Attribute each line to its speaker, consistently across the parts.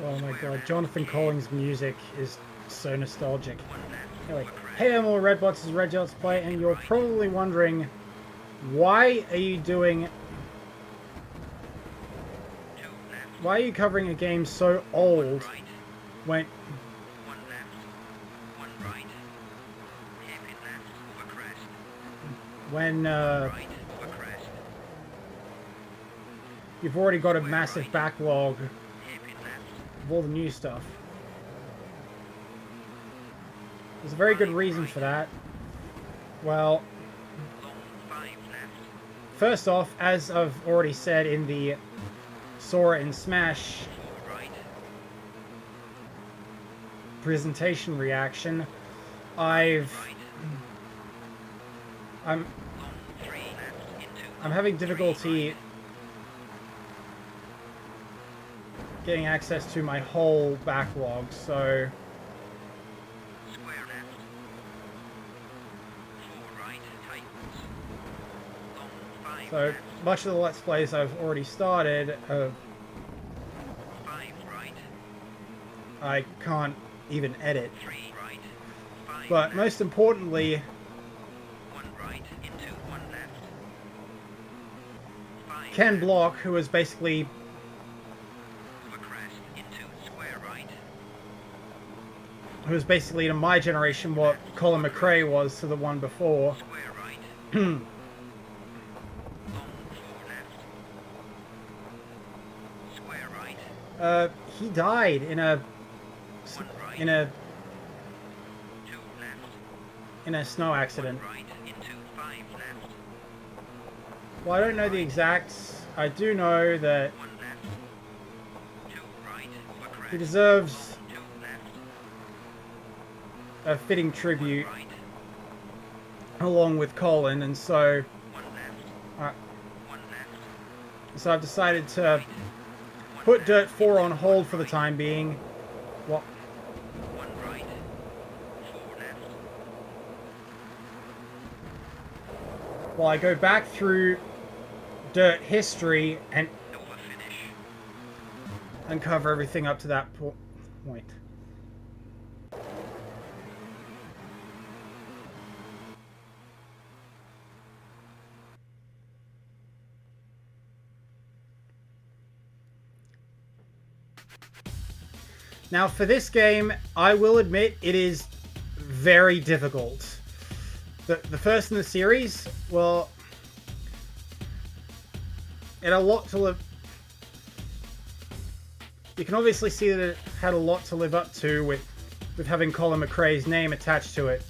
Speaker 1: Oh my god, Jonathan Collins' music is so nostalgic. Anyway, hey, I'm all Redbots, this is Red Let's Play, and you're probably wondering, why are you covering a game so old when... you've already got a massive backlog of all the new stuff. There's a very good reason for that. Well, first off, as I've already said in the Sora and Smash presentation reaction, I'm having difficulty getting access to my whole backlog, so much of the Let's Plays I've already started, I can't even edit. But most importantly, Ken Block, who was basically to my generation what Colin McRae was to the one before. He died in a snow accident. Well, I don't know the exacts. I do know that he deserves a fitting tribute along with Colin, and so I've decided to put Dirt 4 on hold for the time being. What? While I go back through Dirt history and cover everything up to that point. Now, for this game, I will admit it is very difficult. The first in the series, well, it had a lot to live... You can obviously see that it had a lot to live up to with having Colin McRae's name attached to it.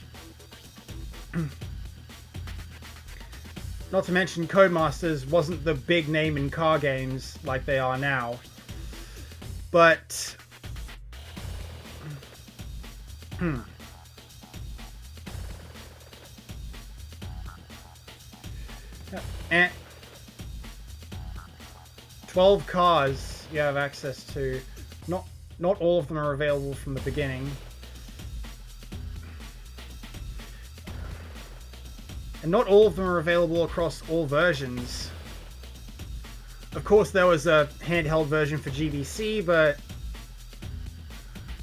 Speaker 1: Not to mention, Codemasters wasn't the big name in car games like they are now. But... And 12 cars you have access to. Not all of them are available from the beginning. And not all of them are available across all versions. Of course, there was a handheld version for GBC, but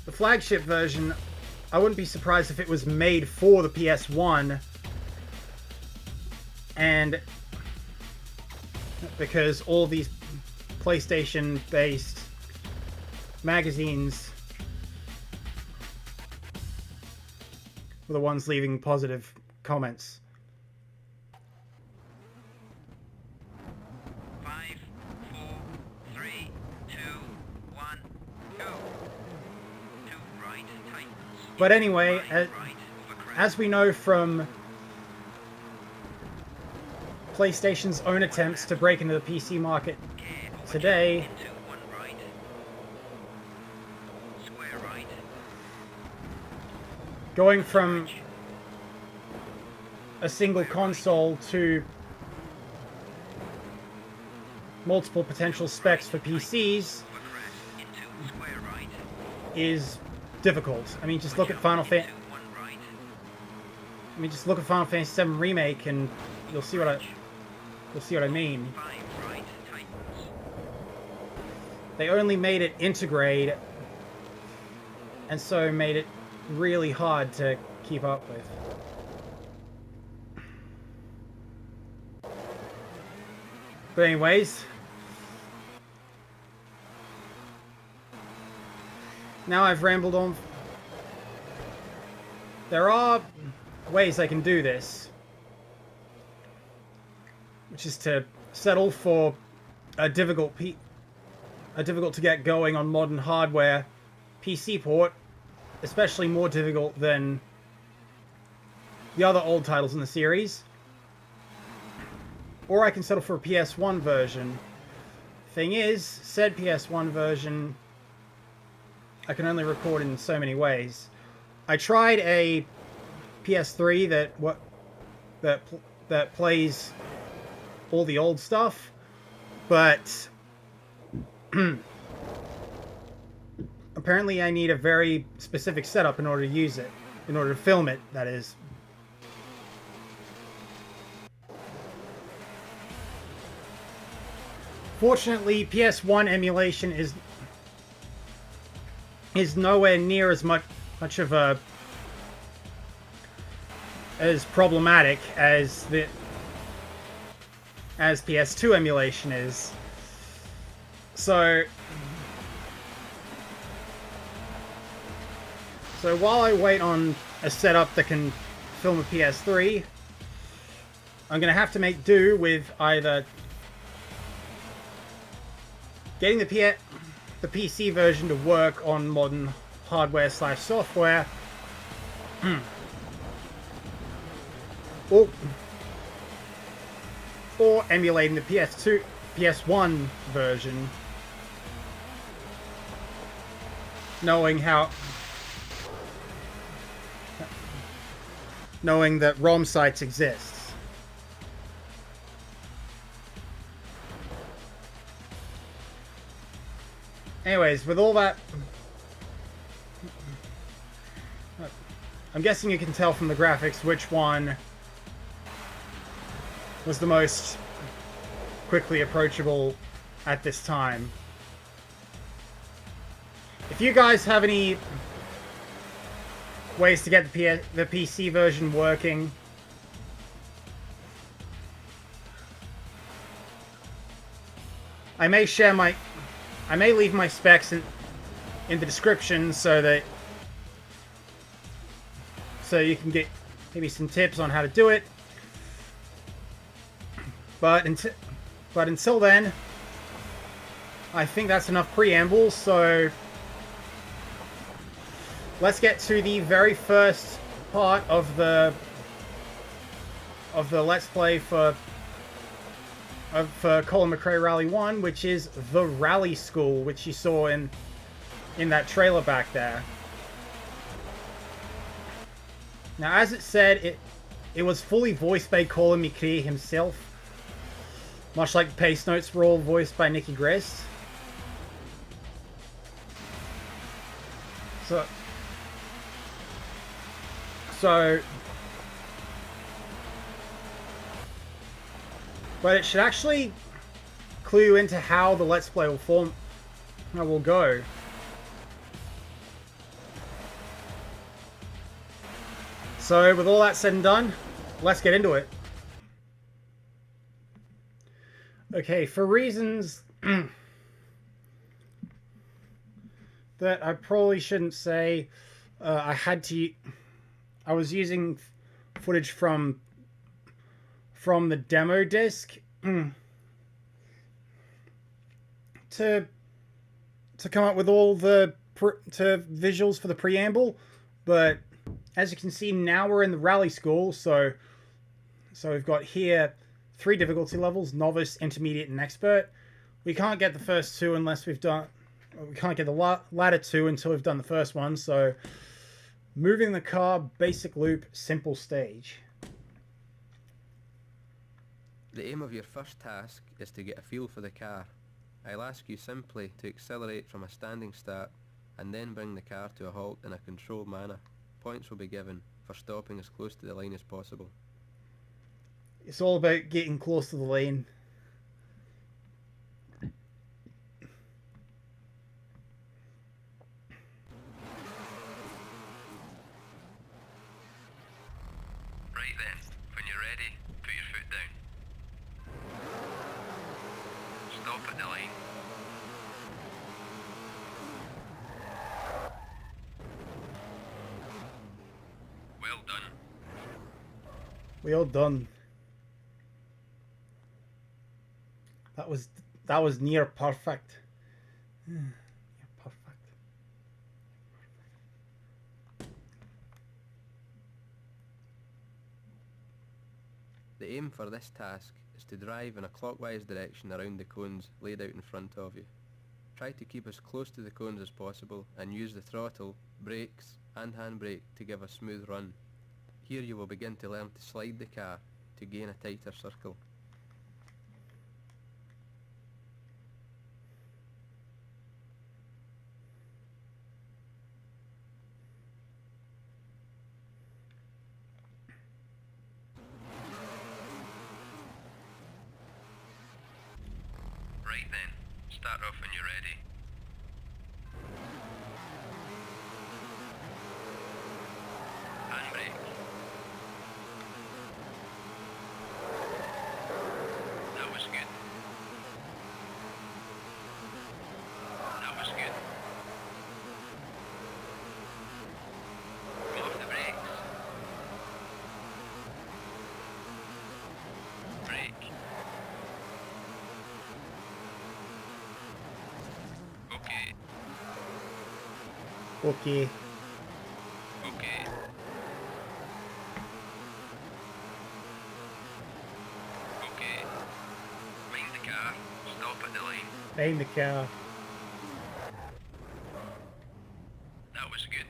Speaker 1: the flagship version, I wouldn't be surprised if it was made for the PS1. And because all these PlayStation-based magazines were the ones leaving positive comments.
Speaker 2: 5, 4, 3, 2, 1, go. 2 right tightens.
Speaker 1: But anyway, as we know from PlayStation's own attempts to break into the PC market today, going from a single console to multiple potential specs for PCs is difficult. I mean, just look at Final Fantasy VII Remake, and you'll see what I mean. They only made it integrate and so made it really hard to keep up with. But anyways, now I've rambled on. There are ways I can do this, which is to settle for a difficult to get going on modern hardware PC port, especially more difficult than the other old titles in the series. Or I can settle for a PS1 version. Thing is, said PS1 version I can only record in so many ways. I tried a PS3 that plays all the old stuff, but apparently I need a very specific setup in order to use it, in order to film it, that is. Fortunately, PS1 emulation is nowhere near as much of a as problematic as PS2 emulation is. So while I wait on a setup that can film a PS3, I'm gonna have to make do with either getting the PC version to work on modern hardware / software, or emulating the PS1 version, knowing that ROM sites exist. Anyways, with all that, I'm guessing you can tell from the graphics which one was the most quickly approachable at this time. If you guys have any ways to get the PC version working, I may leave my specs in the description so you can get maybe some tips on how to do it. But until then, I think that's enough preamble, so let's get to the very first part of the Let's Play for Colin McRae Rally 1, which is the Rally School, which you saw in that trailer back there. Now, as it said, it was fully voiced by Colin McRae himself, much like the pace notes were all voiced by Nicky Grist. But it should actually clue you into how the Let's Play will go. So, with all that said and done, let's get into it. Okay, for reasons that I probably shouldn't say, I was using footage from the demo disc to come up with all the visuals for the preamble, but as you can see, now we're in the Rally School, so we've got here 3 difficulty levels: Novice, Intermediate, and Expert. We can't get the first 2 unless we can't get the latter 2 until we've done the first one, so moving the car, basic loop, simple stage.
Speaker 3: The aim of your first task is to get a feel for the car. I'll ask you simply to accelerate from a standing start and then bring the car to a halt in a controlled manner. Points will be given for stopping as close to the line as possible.
Speaker 1: It's all about getting close to the lane.
Speaker 3: Right then, when you're ready, put your foot down. Stop at the line. Well done.
Speaker 1: Well done. That was near perfect. Near perfect.
Speaker 3: The aim for this task is to drive in a clockwise direction around the cones laid out in front of you. Try to keep as close to the cones as possible and use the throttle, brakes and handbrake to give a smooth run. Here you will begin to learn to slide the car to gain a tighter circle. Right then, start off when you're ready. Handbrake. That was good. That was good. Come off the brakes. Brake. Okay.
Speaker 1: Okay.
Speaker 3: Okay. Okay. Mind the car. Stop at the line.
Speaker 1: Name the car.
Speaker 3: That was good.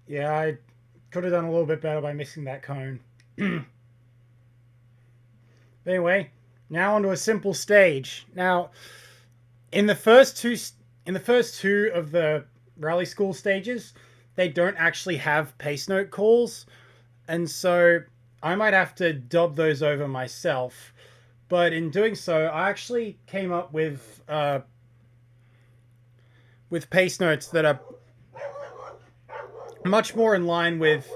Speaker 1: Yeah, I could have done a little bit better by missing that cone. But anyway, now onto a simple stage. Now, in the first two of the rally school stages, they don't actually have pace note calls, and so I might have to dub those over myself. But in doing so, I actually came up with pace notes that are much more in line with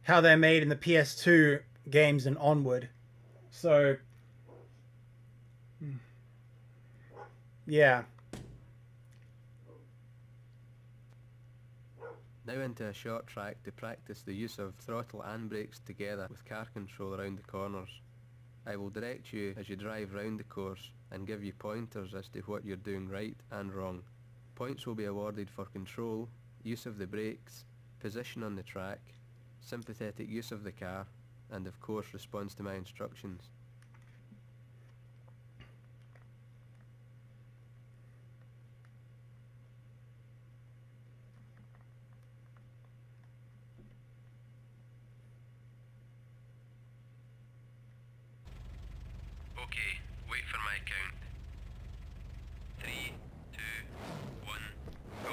Speaker 1: how they're made in the PS2 games and onward. So, yeah.
Speaker 3: Now into a short track to practice the use of throttle and brakes together with car control around the corners. I will direct you as you drive round the course and give you pointers as to what you're doing right and wrong. Points will be awarded for control, use of the brakes, position on the track, sympathetic use of the car, and of course response to my instructions. Okay, wait for my count. 3, 2, 1, go.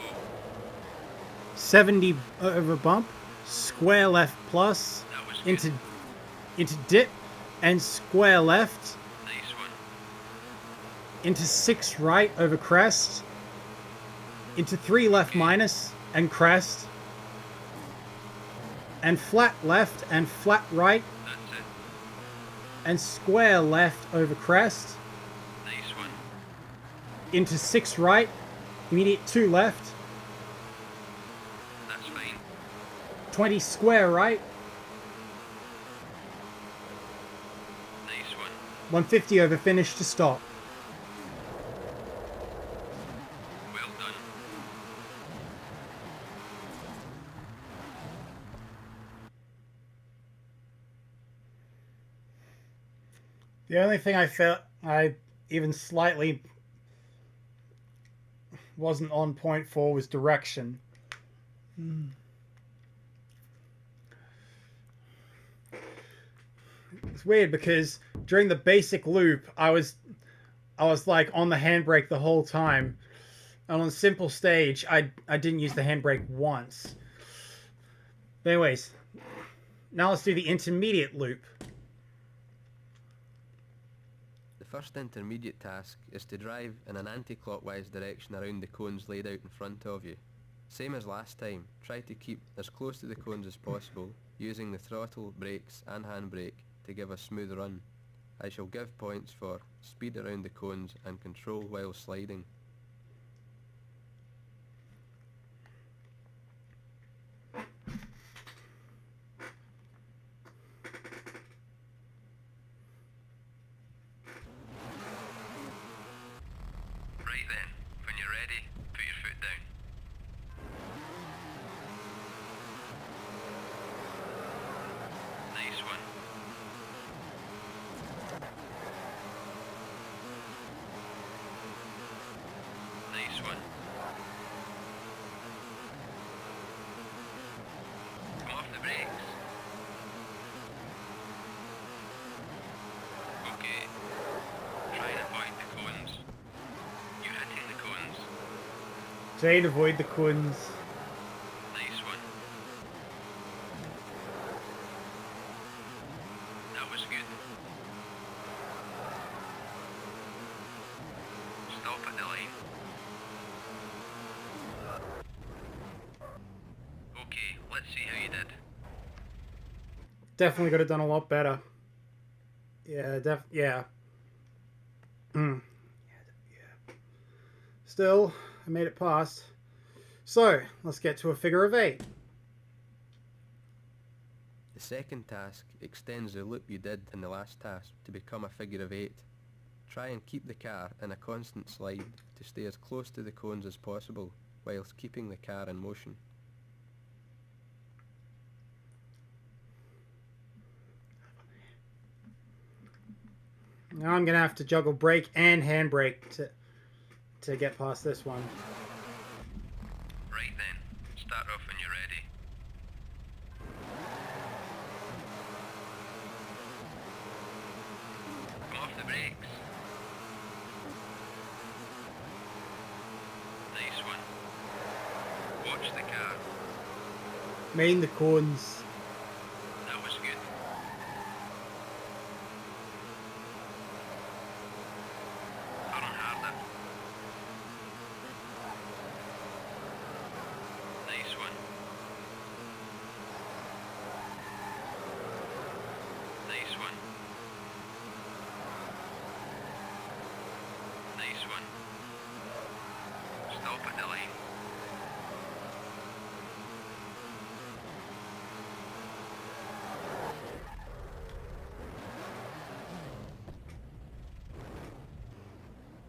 Speaker 1: 70 over bump, square left plus,
Speaker 3: That was good.
Speaker 1: into dip, and square left,
Speaker 3: Nice one.
Speaker 1: into 6 right over crest, into 3 left minus and crest, and flat left and flat right,
Speaker 3: That's it.
Speaker 1: and square left over crest,
Speaker 3: Nice one.
Speaker 1: into 6 right, immediate 2 left,
Speaker 3: That's fine.
Speaker 1: 20 square right,
Speaker 3: Nice one.
Speaker 1: 150 over finish to stop.
Speaker 3: Well done.
Speaker 1: The only thing I felt I even slightly wasn't on point for was direction. It's weird because during the basic loop, I was like on the handbrake the whole time, and on simple stage, I didn't use the handbrake once. But anyways, now let's do the intermediate loop.
Speaker 3: The first intermediate task is to drive in an anti-clockwise direction around the cones laid out in front of you. Same as last time, try to keep as close to the cones as possible, using the throttle, brakes and handbrake to give a smooth run. I shall give points for speed around the cones and control while sliding.
Speaker 2: Right then, when you're ready, put your foot down. Nice one. Nice one. Come off the brakes. Okay. Try and avoid the cones. You're hitting the cones.
Speaker 1: Try and avoid the cones.
Speaker 2: Nice one. That was good. Stop at the line. Okay, let's see how you did.
Speaker 1: Definitely could have done a lot better. Yeah. Yeah. Still, I made it past. So, let's get to a figure of 8.
Speaker 3: The second task extends the loop you did in the last task to become a figure of 8. Try and keep the car in a constant slide to stay as close to the cones as possible, whilst keeping the car in motion.
Speaker 1: Now I'm going to have to juggle brake and handbrake to get past this one.
Speaker 2: Right then, start off when you're ready. Come off the brakes. Nice one. Watch the car.
Speaker 1: Main the cones.
Speaker 2: That was good. Turn harder. Nice one. Nice one. Nice one. Stop at the line.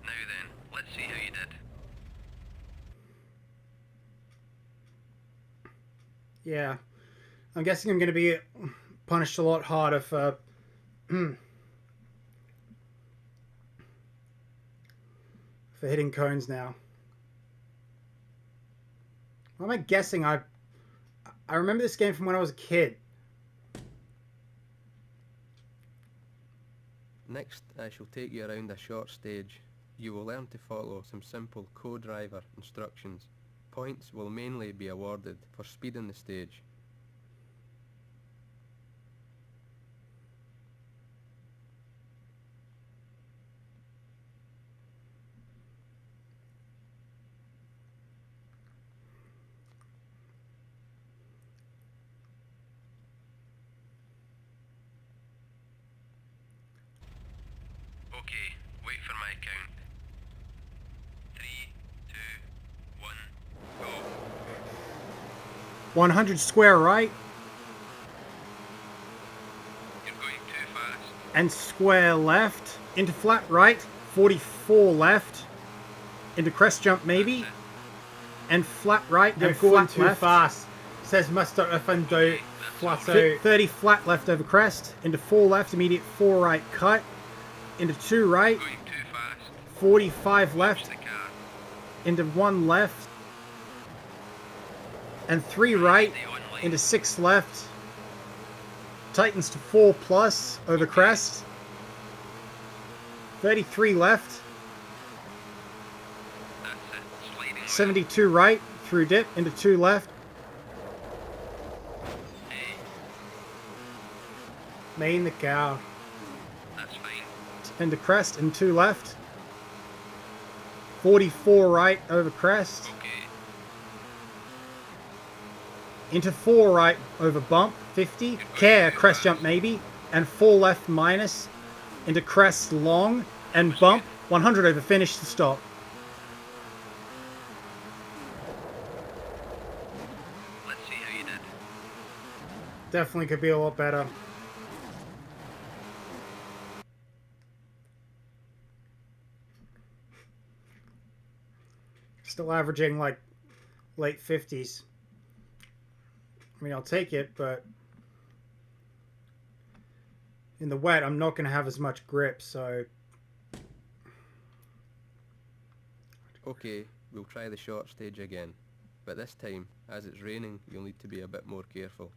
Speaker 2: Now then, let's see how you did.
Speaker 1: Yeah. I'm guessing I'm going to be punished a lot harder for... for hitting cones now. What am I guessing? I remember this game from when I was a kid.
Speaker 3: Next, I shall take you around a short stage. You will learn to follow some simple co-driver instructions. Points will mainly be awarded for speed in the stage.
Speaker 2: Okay, wait for my count. 3, 2, 1, go.
Speaker 1: 100 square right
Speaker 2: You're going too fast.
Speaker 1: and square left. Into flat right. 44 left. Into crest jump maybe. And flat right.
Speaker 4: You're
Speaker 1: and
Speaker 4: going
Speaker 1: flat
Speaker 4: too
Speaker 1: left.
Speaker 4: fast. Says Mr. If and Doubt. Flat out.
Speaker 1: 30 flat left over crest. Into 4 left. Immediate 4 right cut. Into 2 right.
Speaker 2: Going too fast.
Speaker 1: 45 left.
Speaker 2: Watch the car.
Speaker 1: Into 1 left. And 3 right.
Speaker 2: Stay on line.
Speaker 1: Into 6 left. Tightens to 4 plus over crest. 33 left.
Speaker 2: That's it. Sliding well.
Speaker 1: 72 right through dip into 2 left.
Speaker 2: Hey,
Speaker 1: Main the cow.
Speaker 2: that's fine.
Speaker 1: into crest, and 2 left. 44 right over crest.
Speaker 2: Okay.
Speaker 1: Into 4 right over bump, 50. Care, crest jump maybe. And 4 left minus. Into crest long. And bump, 100 over finish to stop.
Speaker 2: Let's see how you did.
Speaker 4: Definitely could be a lot better. Still averaging like late 50s. I mean, I'll take it, but in the wet, I'm not going to have as much grip, so...
Speaker 3: Okay, we'll try the short stage again, but this time, as it's raining, you'll need to be a bit more careful.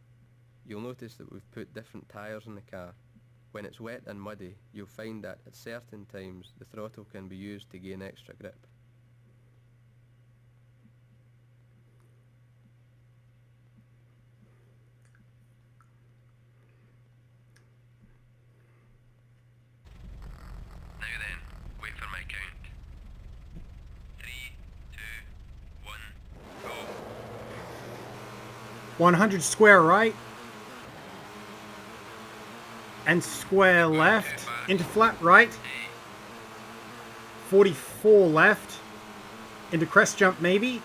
Speaker 3: You'll notice that we've put different tyres in the car. When it's wet and muddy, you'll find that at certain times the throttle can be used to gain extra grip.
Speaker 2: Now then, wait for my count. 3, 2, 1, go.
Speaker 1: 100 square right. And square left. Into flat right. 44 left. Into crest jump maybe.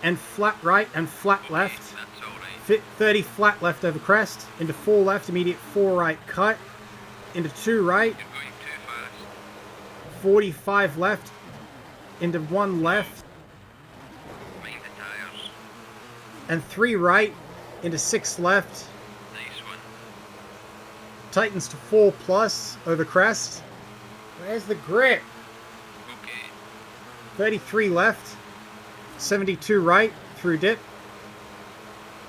Speaker 1: And flat right and flat left.
Speaker 2: That's alright.
Speaker 1: 30 flat left over crest. Into 4 left, immediate 4 right cut. Into 2 right.
Speaker 2: You're going too fast.
Speaker 1: 45 left. Into 1 left.
Speaker 2: Mind the tyres.
Speaker 1: And 3 right. Into 6 left.
Speaker 2: Nice one.
Speaker 1: Tightens to 4 plus over crest.
Speaker 4: Where's the grip?
Speaker 2: Okay.
Speaker 1: 33 left. 72 right through dip.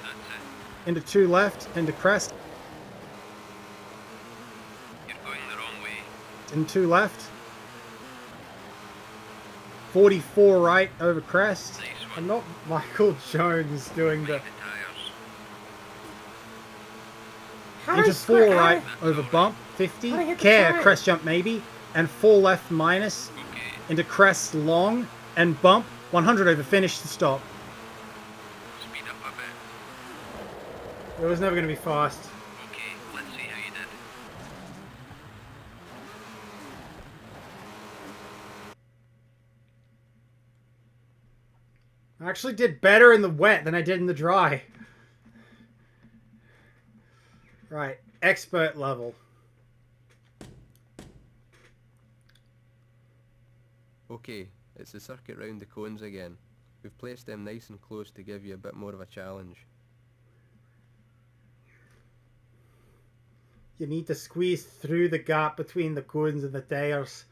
Speaker 2: That's it.
Speaker 1: Into 2 left. Into crest.
Speaker 2: You're going the wrong way.
Speaker 1: And 2 left. 44 right over crest.
Speaker 2: Nice
Speaker 4: I'm
Speaker 2: one.
Speaker 4: not Michael Jones doing the...
Speaker 2: Mind the tyres.
Speaker 4: How do I
Speaker 1: Into
Speaker 4: square-
Speaker 1: 4
Speaker 4: how
Speaker 1: right
Speaker 4: do
Speaker 1: over bump. 50.
Speaker 4: How do I hit the
Speaker 1: Care,
Speaker 4: tire?
Speaker 1: crest jump maybe. And 4 left minus.
Speaker 2: Okay.
Speaker 1: Into crest long. And bump. 100 over finish to stop.
Speaker 2: Speed up a bit.
Speaker 4: It was never going to be fast.
Speaker 2: Okay, let's see how you did.
Speaker 4: I actually did better in the wet than I did in the dry. Right, expert level.
Speaker 3: Okay, it's the circuit round the cones again. We've placed them nice and close to give you a bit more of a challenge.
Speaker 4: You need to squeeze through the gap between the cones and the tires.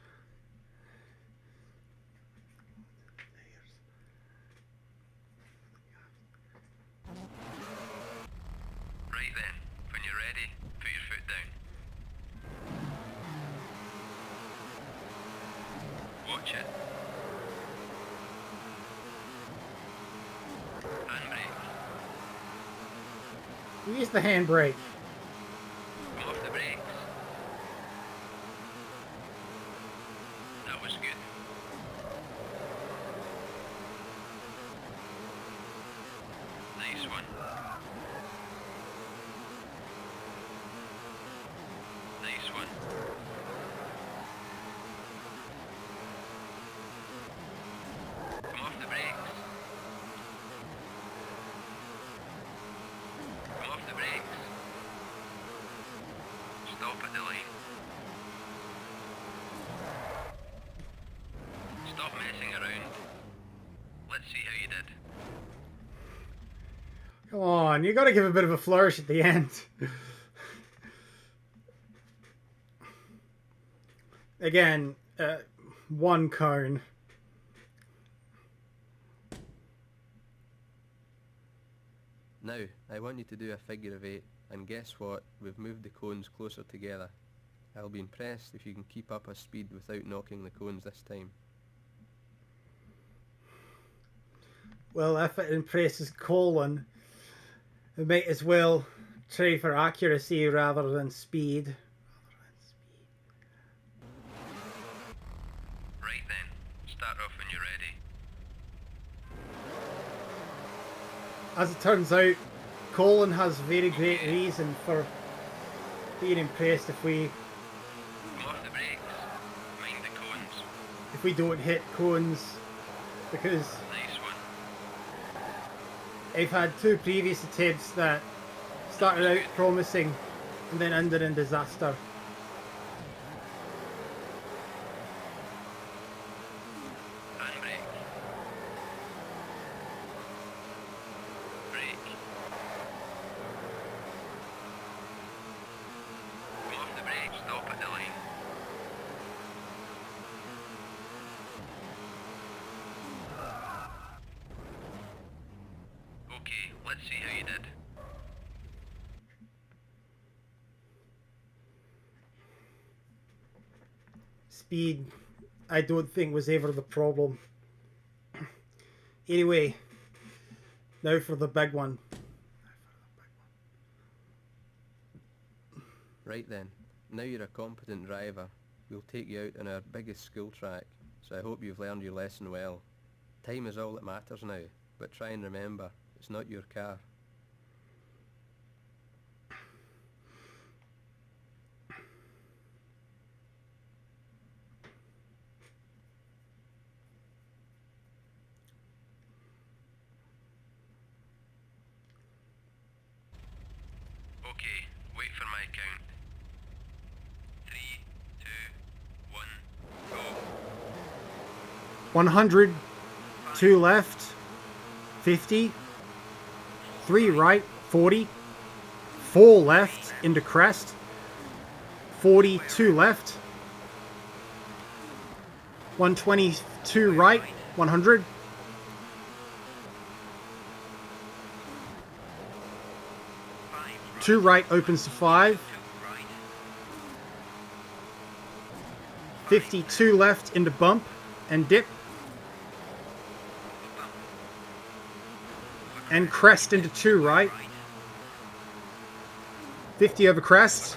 Speaker 2: Right then, when you're ready, put your foot down. Watch it. Handbrake.
Speaker 4: Use the handbrake.
Speaker 2: Come off the brakes. That was good. Nice one. Nice one. Come off the brakes. Come off the brakes. Stop at the line. Stop messing around. Let's see how you did.
Speaker 4: Come on, you got to give a bit of a flourish at the end. Again, 1 cone.
Speaker 3: Now, I want you to do a figure of 8, and guess what? We've moved the cones closer together. I'll be impressed if you can keep up a speed without knocking the cones this time.
Speaker 4: Well, if it impresses Colin, we might as well try for accuracy rather than speed.
Speaker 2: you're ready.
Speaker 1: As it turns out, Colin has very great reason for being impressed if we
Speaker 2: Come off the brakes. Mind the cones.
Speaker 1: don't hit cones, because
Speaker 2: Nice one.
Speaker 1: I've had 2 previous attempts that started out promising and then ended in disaster.
Speaker 2: Handbrake. Brake. Come off the brakes. Stop at the line. Okay, let's see how you did.
Speaker 1: Speed, I don't think, was ever the problem. Anyway, now for the big one.
Speaker 3: Right then, now you're a competent driver. We'll take you out on our biggest school track, so I hope you've learned your lesson well. Time is all that matters now, but try and remember, it's not your car.
Speaker 2: Okay, wait for my count. 3, 2, 1, go.
Speaker 1: 100, 2 left, 50, 3 right, 40, 4 left into crest, 40, 2 left, 122 right, 100, 2 right opens to 5, 52 left into bump and dip, and crest into 2 right, 50 over crest,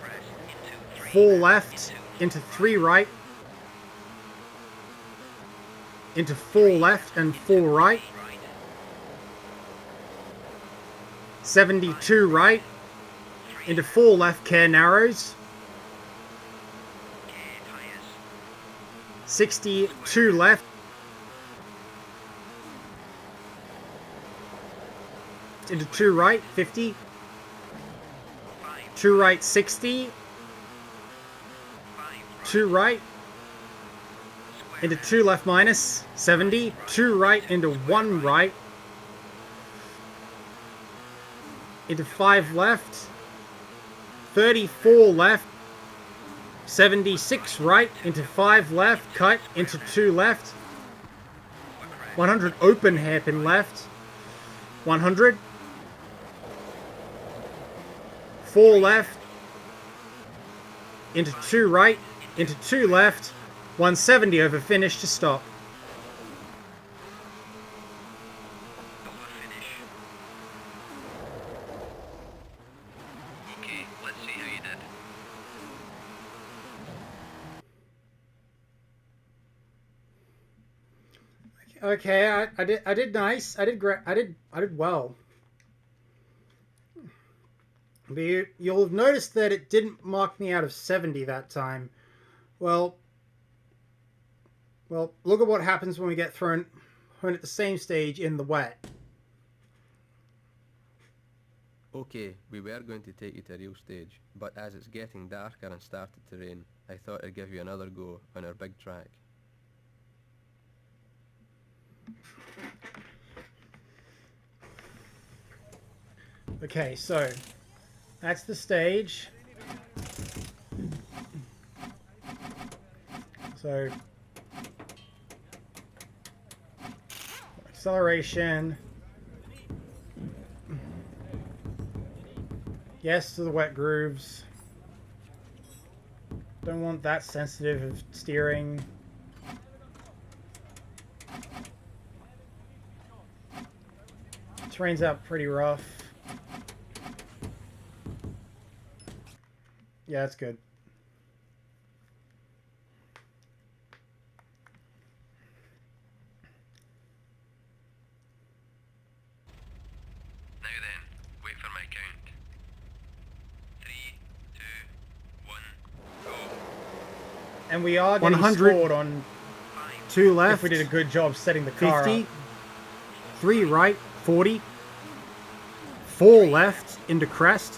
Speaker 1: 4 left into 3 right, into 4 left and 4 right, 72 right, into 4 left care narrows, 62 left, into 2 right, 50, 2 right, 60, 2 right, into 2 left minus, 70, 2 right into 1 right, into 5 left, 34 left, 76 right, into 5 left, cut, into 2 left, 100 open hairpin left, 100, 4 left, into 2 right, into 2 left, 170 over finish to stop.
Speaker 2: Over finish. Okay, let's see how you did.
Speaker 1: Okay, I did nice. I did great. I did well. But you'll have noticed that it didn't mark me out of 70 that time. Well, look at what happens when we get thrown at the same stage in the wet.
Speaker 3: Okay, we were going to take you to a real stage, but as it's getting darker and started to rain, I thought I'd give you another go on our big track.
Speaker 1: Okay, so that's the stage. So acceleration. Yes to the wet grooves. Don't want that sensitive of steering. Terrain's out pretty rough. Yeah, that's good. And we are getting
Speaker 4: 100.
Speaker 1: scored on
Speaker 4: 2 left.
Speaker 1: if we did a good job setting the car
Speaker 4: 50.
Speaker 1: up.
Speaker 4: 3 right. 40. 4 left into crest.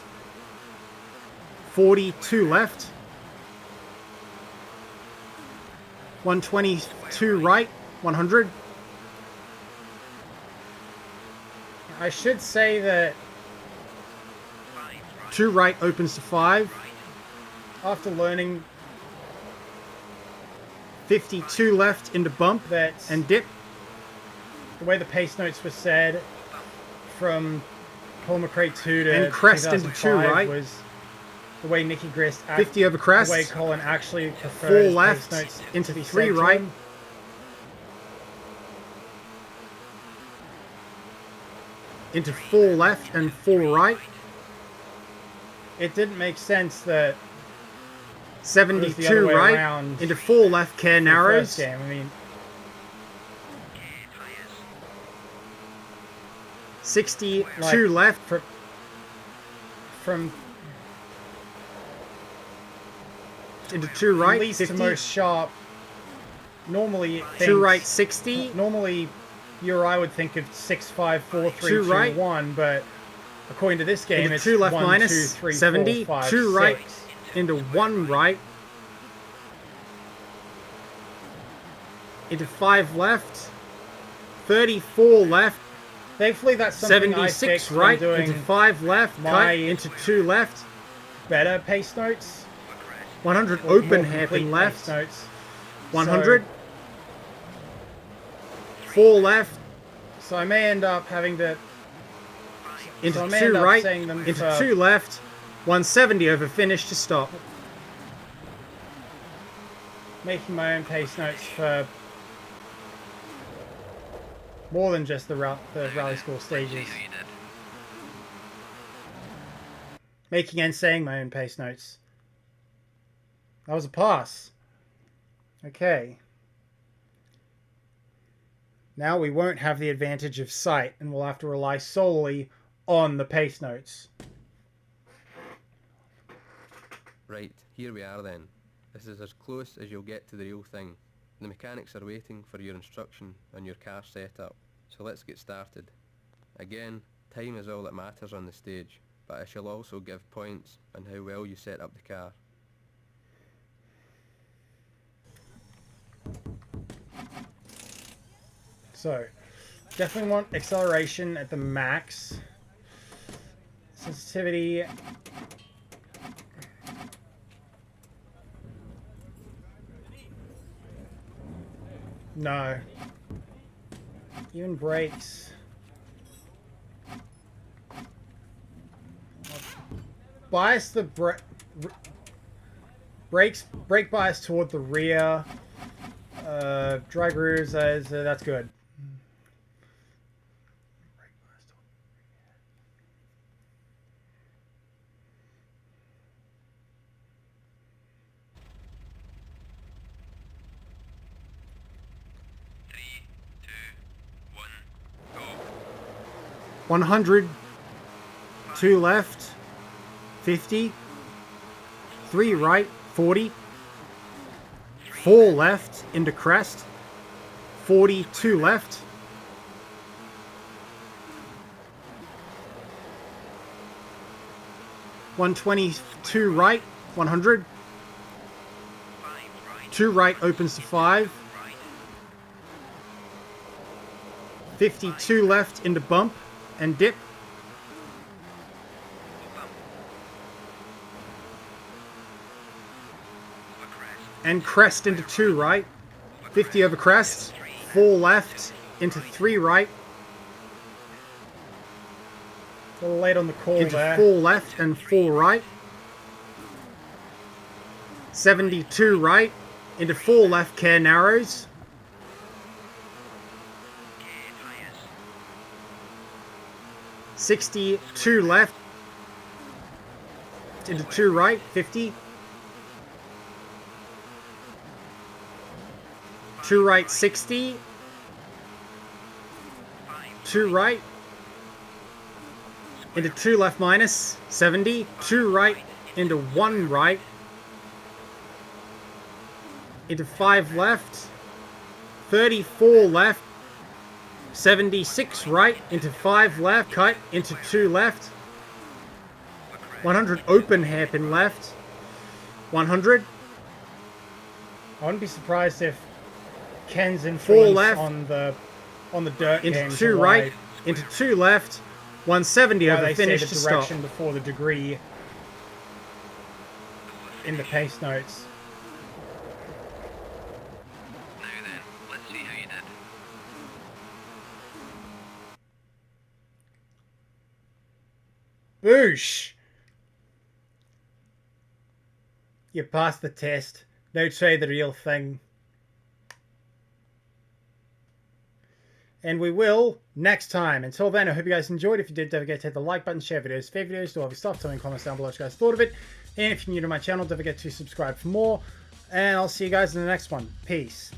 Speaker 4: 42 left. 122 right. 100.
Speaker 1: I should say that
Speaker 4: 2 right opens to 5.
Speaker 1: after learning
Speaker 4: 52 left into bump
Speaker 1: that
Speaker 4: and dip.
Speaker 1: the way the pace notes were said from Colin McRae 2 to
Speaker 4: And crest into 2
Speaker 1: 2005
Speaker 4: right.
Speaker 1: was the way Nicky Grist
Speaker 4: 50 over crest.
Speaker 1: the way Colin actually
Speaker 4: 4
Speaker 1: preferred his
Speaker 4: left
Speaker 1: pace notes
Speaker 4: into
Speaker 1: to be
Speaker 4: 3
Speaker 1: said to
Speaker 4: right.
Speaker 1: him.
Speaker 4: Into 4 left and 4 right.
Speaker 1: It didn't make sense that
Speaker 4: 72
Speaker 1: way
Speaker 4: right.
Speaker 1: around
Speaker 4: Into 4 left care
Speaker 1: the
Speaker 4: narrows.
Speaker 1: first game. I mean,
Speaker 4: 62
Speaker 1: like,
Speaker 4: left.
Speaker 1: from
Speaker 4: Into 2 right.
Speaker 1: least
Speaker 4: 50.
Speaker 1: to most sharp. Normally,
Speaker 4: 2 right 60.
Speaker 1: Normally, you or I would think of 6, 5, 4, 3,
Speaker 4: 2
Speaker 1: 2,
Speaker 4: right.
Speaker 1: 1, but according to this game,
Speaker 4: Into
Speaker 1: it's
Speaker 4: 2 left
Speaker 1: 1,
Speaker 4: minus
Speaker 1: 2, 3,
Speaker 4: 70.
Speaker 1: 4, 5,
Speaker 4: 2 right
Speaker 1: 6.
Speaker 4: into 1 right. Into 5 left. 34 left.
Speaker 1: Thankfully, that's something I
Speaker 4: 76
Speaker 1: fixed when
Speaker 4: right
Speaker 1: doing
Speaker 4: into 5 left.
Speaker 1: my-
Speaker 4: Cut into 2 left.
Speaker 1: better pace notes.
Speaker 4: 100
Speaker 1: or
Speaker 4: open
Speaker 1: more
Speaker 4: hairpin
Speaker 1: complete
Speaker 4: left.
Speaker 1: pace notes.
Speaker 4: 100. 4 left.
Speaker 1: So I may end up having to
Speaker 4: Into
Speaker 1: so I may
Speaker 4: 2
Speaker 1: end up
Speaker 4: right.
Speaker 1: saying them
Speaker 4: Into
Speaker 1: for-
Speaker 4: 2 left. 170 over finish to stop.
Speaker 1: making my own pace notes for more than just the rally school stages. Making and saying my own pace notes. That was a pass. Okay. Now we won't have the advantage of sight, and we'll have to rely solely on the pace notes.
Speaker 3: Right, here we are then. This is as close as you'll get to the real thing. The mechanics are waiting for your instruction on your car setup, so let's get started. Again, time is all that matters on the stage, but I shall also give points on how well you set up the car.
Speaker 1: So, definitely want acceleration at the max. Sensitivity. No. Even brakes. Bias the brake bias toward the rear. Dry grooves, that's good.
Speaker 2: Three, two, one, go.
Speaker 4: 100. 2 left. 50. 3 right. 40. 4 left into crest. 42 left. 122 right. 100. 2 right opens to 5. 52 left into bump and dip. And crest into 2 right. 50 over crest. 4 left into 3 right.
Speaker 1: A little late on the call
Speaker 4: Into
Speaker 1: there.
Speaker 4: 4 left and 4 right. 72 right. Into 4 left care narrows. 62 left. Into 2 right. 50. 2 right 60. 2 right. Into 2 left minus 70. 2 right into 1 right.
Speaker 1: into 5 left, 34 left, 76 right, into 5 left, cut, into 2 left, 100 open hairpin left, 100.
Speaker 4: I wouldn't be surprised if Ken's
Speaker 1: 4
Speaker 4: influence
Speaker 1: left,
Speaker 4: on the dirt
Speaker 1: into
Speaker 4: games
Speaker 1: 2
Speaker 4: are
Speaker 1: right,
Speaker 4: why
Speaker 1: into 2 left, 170 over
Speaker 4: they say
Speaker 1: finish
Speaker 4: the
Speaker 1: to stop.
Speaker 4: direction before the degree in the pace notes.
Speaker 2: Now then, let's see how you did.
Speaker 1: Boosh! You passed the test. Now try the real thing. And we will next time. Until then, I hope you guys enjoyed. If you did, don't forget to hit the like button, share videos, favorite videos, do all your stuff, tell me in comments down below what you guys thought of it. And if you're new to my channel, don't forget to subscribe for more. And I'll see you guys in the next one. Peace.